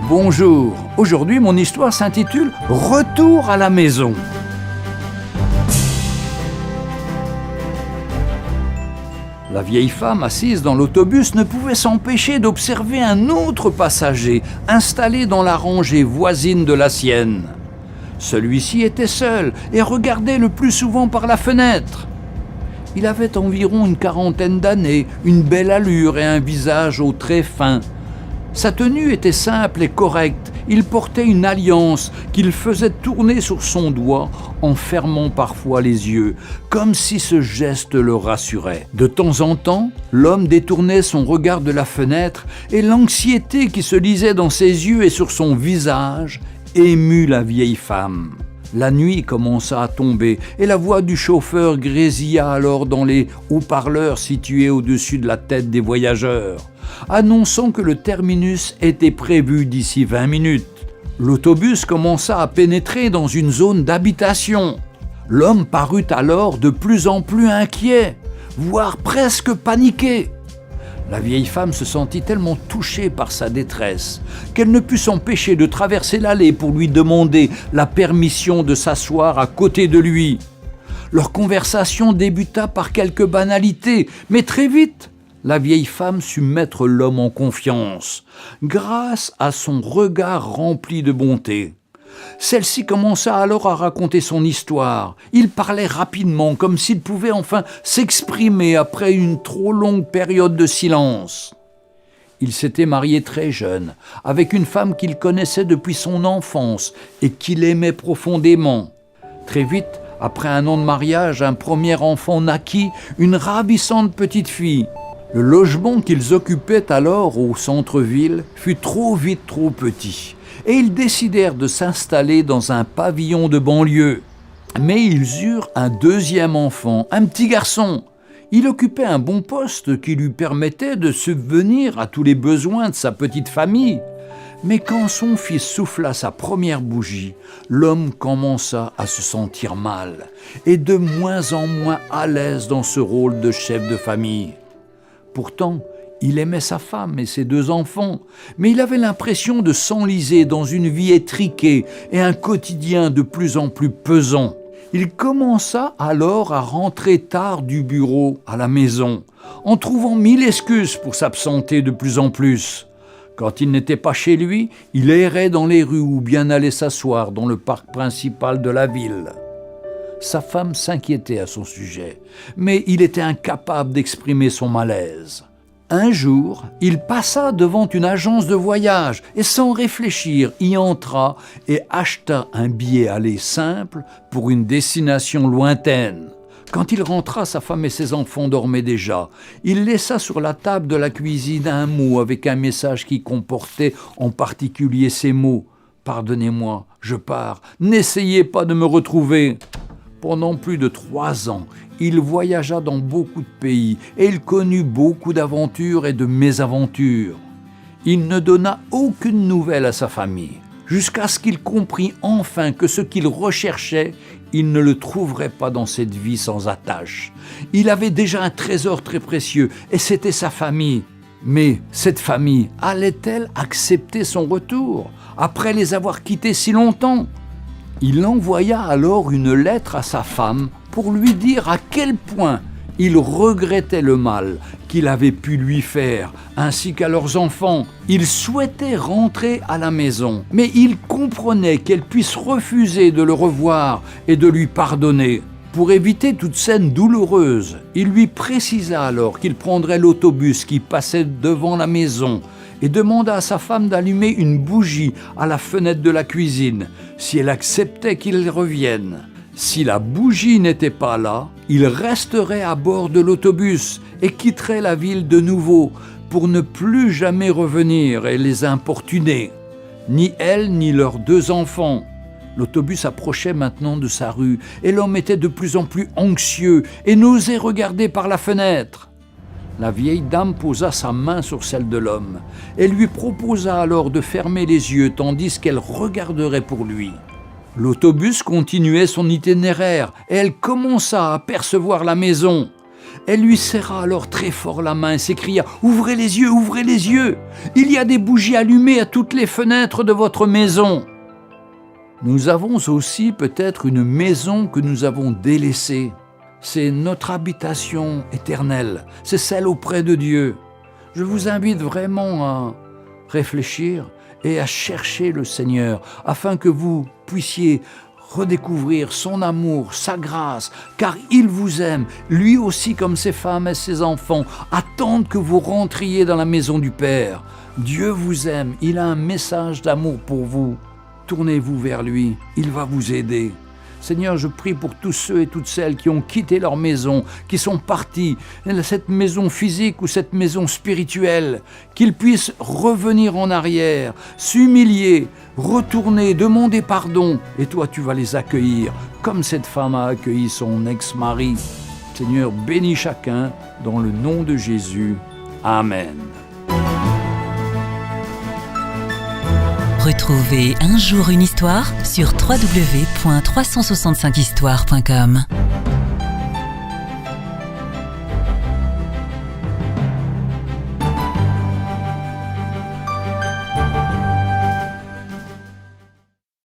Bonjour, aujourd'hui mon histoire s'intitule « Retour à la maison ». La vieille femme assise dans l'autobus ne pouvait s'empêcher d'observer un autre passager installé dans la rangée voisine de la sienne. Celui-ci était seul et regardait le plus souvent par la fenêtre. Il avait environ une quarantaine d'années, une belle allure et un visage aux traits fins. Sa tenue était simple et correcte. Il portait une alliance qu'il faisait tourner sur son doigt en fermant parfois les yeux, comme si ce geste le rassurait. De temps en temps, l'homme détournait son regard de la fenêtre et l'anxiété qui se lisait dans ses yeux et sur son visage émut la vieille femme. La nuit commença à tomber et la voix du chauffeur grésilla alors dans les haut-parleurs situés au-dessus de la tête des voyageurs, annonçant que le terminus était prévu d'ici 20 minutes. L'autobus commença à pénétrer dans une zone d'habitation. L'homme parut alors de plus en plus inquiet, voire presque paniqué. La vieille femme se sentit tellement touchée par sa détresse qu'elle ne put s'empêcher de traverser l'allée pour lui demander la permission de s'asseoir à côté de lui. Leur conversation débuta par quelques banalités, mais très vite, la vieille femme sut mettre l'homme en confiance, grâce à son regard rempli de bonté. Celle-ci commença alors à raconter son histoire. Il parlait rapidement, comme s'il pouvait enfin s'exprimer après une trop longue période de silence. Il s'était marié très jeune, avec une femme qu'il connaissait depuis son enfance et qu'il aimait profondément. Très vite, après 1 an de mariage, un premier enfant naquit, une ravissante petite fille. Le logement qu'ils occupaient alors au centre-ville fut trop vite trop petit et ils décidèrent de s'installer dans un pavillon de banlieue. Mais ils eurent un deuxième enfant, un petit garçon. Il occupait un bon poste qui lui permettait de subvenir à tous les besoins de sa petite famille. Mais quand son fils souffla sa première bougie, l'homme commença à se sentir mal et de moins en moins à l'aise dans ce rôle de chef de famille. Pourtant, il aimait sa femme et ses 2 enfants, mais il avait l'impression de s'enliser dans une vie étriquée et un quotidien de plus en plus pesant. Il commença alors à rentrer tard du bureau à la maison, en trouvant 1000 excuses pour s'absenter de plus en plus. Quand il n'était pas chez lui, il errait dans les rues ou bien allait s'asseoir dans le parc principal de la ville. Sa femme s'inquiétait à son sujet, mais il était incapable d'exprimer son malaise. Un jour, il passa devant une agence de voyage et sans réfléchir, y entra et acheta un billet aller simple pour une destination lointaine. Quand il rentra, sa femme et ses enfants dormaient déjà. Il laissa sur la table de la cuisine un mot avec un message qui comportait en particulier ces mots « Pardonnez-moi, je pars, n'essayez pas de me retrouver ». Pendant plus de 3 ans, il voyagea dans beaucoup de pays et il connut beaucoup d'aventures et de mésaventures. Il ne donna aucune nouvelle à sa famille, jusqu'à ce qu'il comprît enfin que ce qu'il recherchait, il ne le trouverait pas dans cette vie sans attache. Il avait déjà un trésor très précieux et c'était sa famille. Mais cette famille allait-elle accepter son retour après les avoir quittés si longtemps ? Il envoya alors une lettre à sa femme pour lui dire à quel point il regrettait le mal qu'il avait pu lui faire, ainsi qu'à leurs enfants. Il souhaitait rentrer à la maison, mais il comprenait qu'elle puisse refuser de le revoir et de lui pardonner. Pour éviter toute scène douloureuse, il lui précisa alors qu'il prendrait l'autobus qui passait devant la maison et demanda à sa femme d'allumer une bougie à la fenêtre de la cuisine, si elle acceptait qu'il revienne. Si la bougie n'était pas là, il resterait à bord de l'autobus et quitterait la ville de nouveau pour ne plus jamais revenir et les importuner. Ni elle ni leurs 2 enfants. L'autobus approchait maintenant de sa rue et l'homme était de plus en plus anxieux et n'osait regarder par la fenêtre. La vieille dame posa sa main sur celle de l'homme et lui proposa alors de fermer les yeux tandis qu'elle regarderait pour lui. L'autobus continuait son itinéraire et elle commença à apercevoir la maison. Elle lui serra alors très fort la main et s'écria « Ouvrez les yeux, ouvrez les yeux! Il y a des bougies allumées à toutes les fenêtres de votre maison !» Nous avons aussi peut-être une maison que nous avons délaissée. C'est notre habitation éternelle, c'est celle auprès de Dieu. Je vous invite vraiment à réfléchir et à chercher le Seigneur afin que vous puissiez redécouvrir son amour, sa grâce, car il vous aime, lui aussi comme ses femmes et ses enfants, attendent que vous rentriez dans la maison du Père. Dieu vous aime, il a un message d'amour pour vous. Tournez-vous vers lui, il va vous aider. Seigneur, je prie pour tous ceux et toutes celles qui ont quitté leur maison, qui sont partis, cette maison physique ou cette maison spirituelle, qu'ils puissent revenir en arrière, s'humilier, retourner, demander pardon, et toi tu vas les accueillir, comme cette femme a accueilli son ex-mari. Seigneur, bénis chacun, dans le nom de Jésus. Amen. Retrouvez Un jour une histoire sur www.365histoire.com.